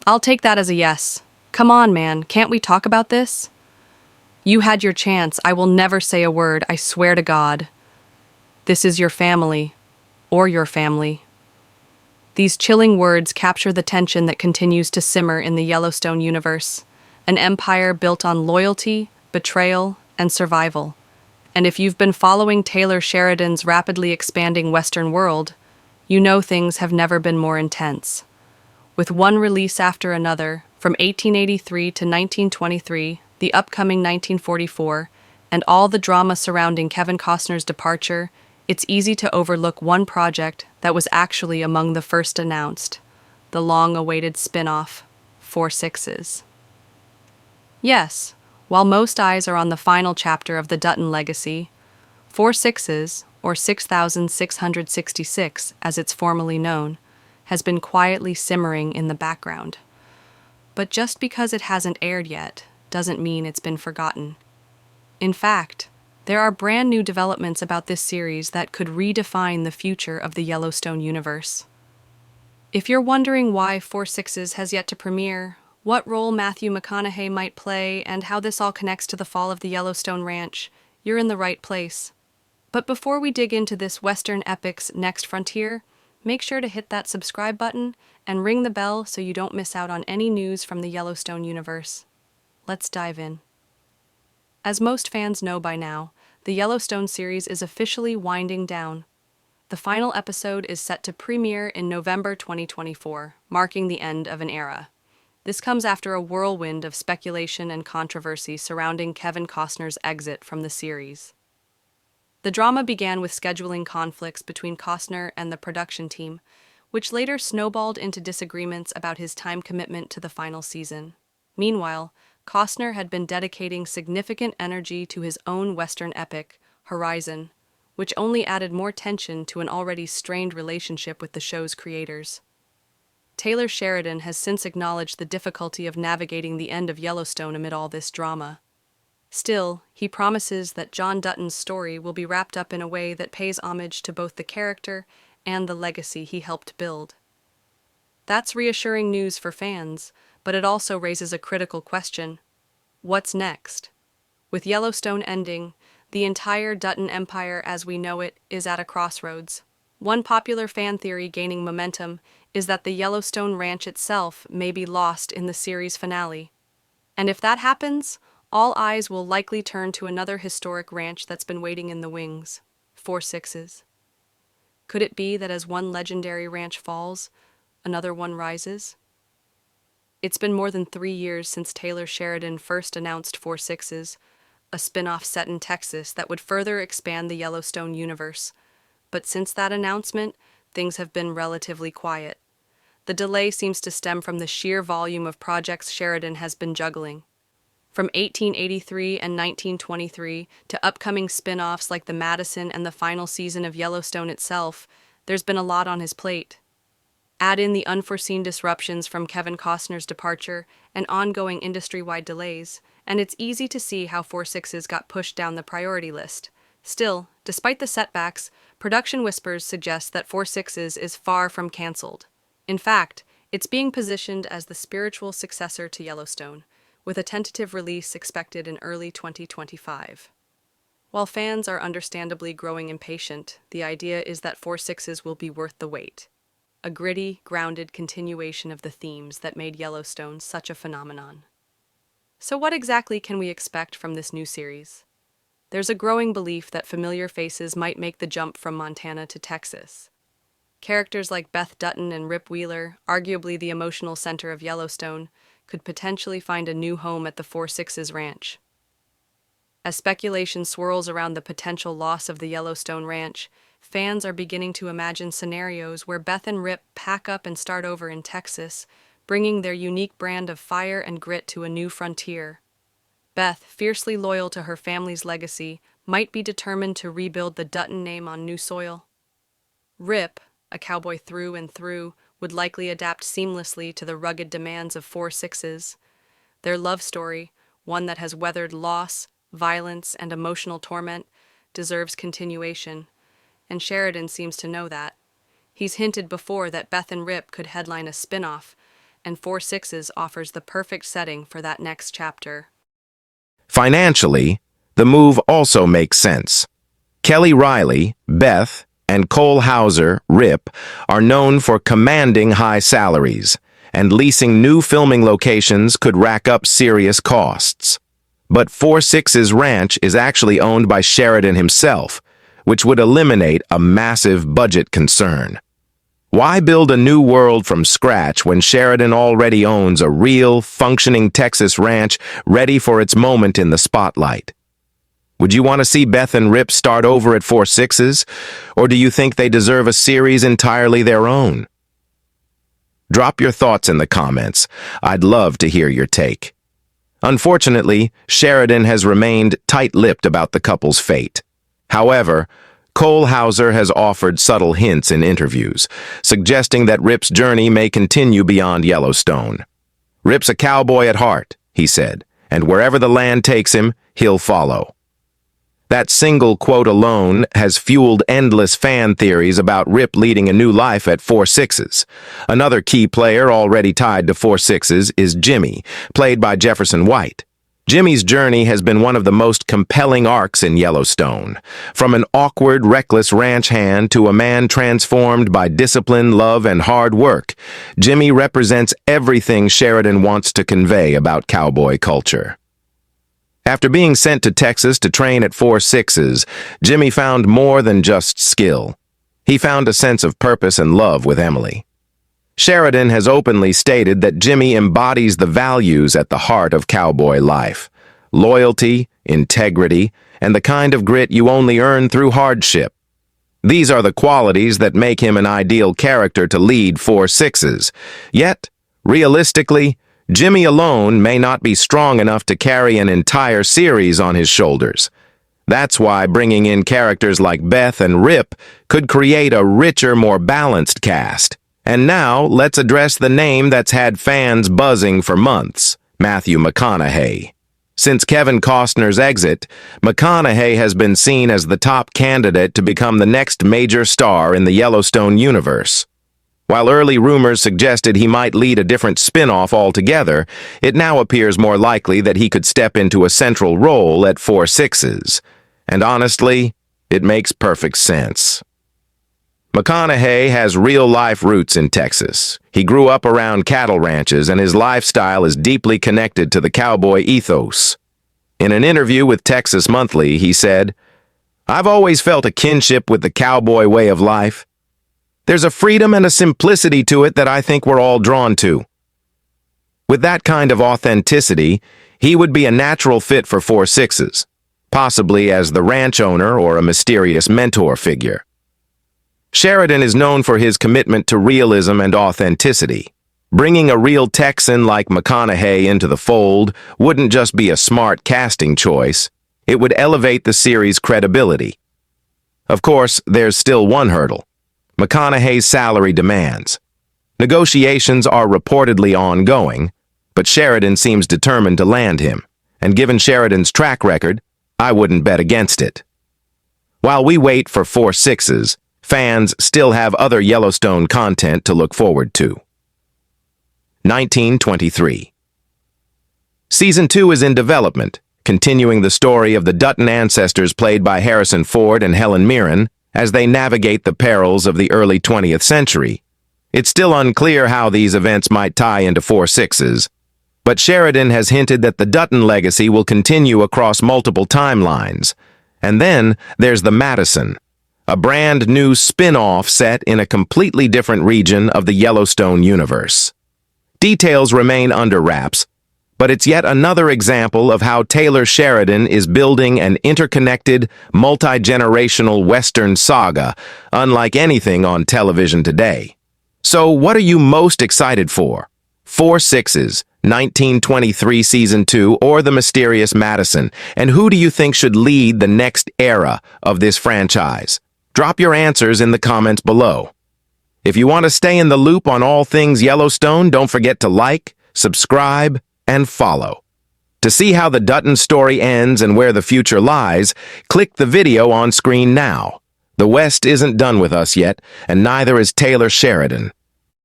I'll take that as a yes. Come on, man, can't we talk about this? You had your chance. I will never say a word, I swear to God. This is your family. Or your family. These chilling words capture the tension that continues to simmer in the Yellowstone universe, an empire built on loyalty, betrayal, and survival. And if you've been following Taylor Sheridan's rapidly expanding Western world, you know things have never been more intense. With one release after another, from 1883 to 1923, the upcoming 1944, and all the drama surrounding Kevin Costner's departure, it's easy to overlook one project that was actually among the first announced, the long-awaited spin-off, 4 Sixes. Yes, while most eyes are on the final chapter of the Dutton legacy, 4 Sixes, or 6666 as it's formally known, has been quietly simmering in the background. But just because it hasn't aired yet doesn't mean it's been forgotten. In fact, there are brand new developments about this series that could redefine the future of the Yellowstone universe. If you're wondering why 4 Sixes has yet to premiere, what role Matthew McConaughey might play, and how this all connects to the fall of the Yellowstone Ranch, you're in the right place. But before we dig into this Western epic's next frontier, make sure to hit that subscribe button and ring the bell so you don't miss out on any news from the Yellowstone universe. Let's dive in. As most fans know by now, the Yellowstone series is officially winding down. The final episode is set to premiere in November 2024, marking the end of an era. This comes after a whirlwind of speculation and controversy surrounding Kevin Costner's exit from the series. The drama began with scheduling conflicts between Costner and the production team, which later snowballed into disagreements about his time commitment to the final season. Meanwhile, Costner had been dedicating significant energy to his own Western epic, Horizon, which only added more tension to an already strained relationship with the show's creators. Taylor Sheridan has since acknowledged the difficulty of navigating the end of Yellowstone amid all this drama. Still, he promises that John Dutton's story will be wrapped up in a way that pays homage to both the character and the legacy he helped build. That's reassuring news for fans, but it also raises a critical question. What's next? With Yellowstone ending, the entire Dutton empire as we know it is at a crossroads. One popular fan theory gaining momentum is that the Yellowstone Ranch itself may be lost in the series finale. And if that happens, all eyes will likely turn to another historic ranch that's been waiting in the wings, 4 Sixes. Could it be that as one legendary ranch falls, another one rises? It's been more than 3 years since Taylor Sheridan first announced 4 Sixes, a spin-off set in Texas that would further expand the Yellowstone universe. But since that announcement, things have been relatively quiet. The delay seems to stem from the sheer volume of projects Sheridan has been juggling. From 1883 and 1923 to upcoming spin-offs like the Madison and the final season of Yellowstone itself, there's been a lot on his plate. Add in the unforeseen disruptions from Kevin Costner's departure and ongoing industry-wide delays, and it's easy to see how 4 Sixes got pushed down the priority list. Still, despite the setbacks, production whispers suggest that 4 Sixes is far from canceled. In fact, it's being positioned as the spiritual successor to Yellowstone, with a tentative release expected in early 2025. While fans are understandably growing impatient, the idea is that 4 Sixes will be worth the wait. A gritty, grounded continuation of the themes that made Yellowstone such a phenomenon. So what exactly can we expect from this new series? There's a growing belief that familiar faces might make the jump from Montana to Texas. Characters like Beth Dutton and Rip Wheeler, arguably the emotional center of Yellowstone, could potentially find a new home at the 4 Sixes Ranch. As speculation swirls around the potential loss of the Yellowstone Ranch, fans are beginning to imagine scenarios where Beth and Rip pack up and start over in Texas, bringing their unique brand of fire and grit to a new frontier. Beth, fiercely loyal to her family's legacy, might be determined to rebuild the Dutton name on new soil. Rip, a cowboy through and through, would likely adapt seamlessly to the rugged demands of 4 Sixes. Their love story, one that has weathered loss, violence, and emotional torment, deserves continuation, and Sheridan seems to know that. He's hinted before that Beth and Rip could headline a spin-off, and Four Sixes offers the perfect setting for that next chapter. Financially, the move also makes sense. Kelly Riley, Beth, and Cole Hauser, Rip, are known for commanding high salaries, and leasing new filming locations could rack up serious costs. But Four Sixes Ranch is actually owned by Sheridan himself, which would eliminate a massive budget concern. Why build a new world from scratch when Sheridan already owns a real, functioning Texas ranch ready for its moment in the spotlight? Would you want to see Beth and Rip start over at Four Sixes, or do you think they deserve a series entirely their own? Drop your thoughts in the comments. I'd love to hear your take. Unfortunately, Sheridan has remained tight-lipped about the couple's fate. However, Cole Hauser has offered subtle hints in interviews, suggesting that Rip's journey may continue beyond Yellowstone. "Rip's a cowboy at heart," he said, "and wherever the land takes him, he'll follow." That single quote alone has fueled endless fan theories about Rip leading a new life at Four Sixes. Another key player already tied to Four Sixes is Jimmy, played by Jefferson White. Jimmy's journey has been one of the most compelling arcs in Yellowstone. From an awkward, reckless ranch hand to a man transformed by discipline, love, and hard work, Jimmy represents everything Sheridan wants to convey about cowboy culture. After being sent to Texas to train at Four Sixes, Jimmy found more than just skill. He found a sense of purpose and love with Emily. Sheridan has openly stated that Jimmy embodies the values at the heart of cowboy life: loyalty, integrity, and the kind of grit you only earn through hardship. These are the qualities that make him an ideal character to lead Four Sixes. Yet, realistically, Jimmy alone may not be strong enough to carry an entire series on his shoulders. That's why bringing in characters like Beth and Rip could create a richer, more balanced cast. And now, let's address the name that's had fans buzzing for months: Matthew McConaughey. Since Kevin Costner's exit, McConaughey has been seen as the top candidate to become the next major star in the Yellowstone universe. While early rumors suggested he might lead a different spin-off altogether, it now appears more likely that he could step into a central role at Four Sixes. And honestly, it makes perfect sense. McConaughey has real-life roots in Texas. He grew up around cattle ranches, and his lifestyle is deeply connected to the cowboy ethos. In an interview with Texas Monthly, he said, "I've always felt a kinship with the cowboy way of life. There's a freedom and a simplicity to it that I think we're all drawn to." With that kind of authenticity, he would be a natural fit for Four Sixes, possibly as the ranch owner or a mysterious mentor figure. Sheridan is known for his commitment to realism and authenticity. Bringing a real Texan like McConaughey into the fold wouldn't just be a smart casting choice, it would elevate the series' credibility. Of course, there's still one hurdle: McConaughey's salary demands. Negotiations are reportedly ongoing, but Sheridan seems determined to land him, and given Sheridan's track record, I wouldn't bet against it. While we wait for Four Sixes, fans still have other Yellowstone content to look forward to. 1923. Season 2 is in development, continuing the story of the Dutton ancestors played by Harrison Ford and Helen Mirren as they navigate the perils of the early 20th century. It's still unclear how these events might tie into Four Sixes, but Sheridan has hinted that the Dutton legacy will continue across multiple timelines. And then there's the Madison, a brand new spin-off set in a completely different region of the Yellowstone universe. Details remain under wraps, but it's yet another example of how Taylor Sheridan is building an interconnected, multi-generational Western saga, unlike anything on television today. So what are you most excited for? Four Sixes, 1923 Season 2, or The Mysterious Madison? And who do you think should lead the next era of this franchise? Drop your answers in the comments below. If you want to stay in the loop on all things Yellowstone, don't forget to like, subscribe, and follow. To see how the Dutton story ends and where the future lies, click the video on screen now. The West isn't done with us yet, and neither is Taylor Sheridan.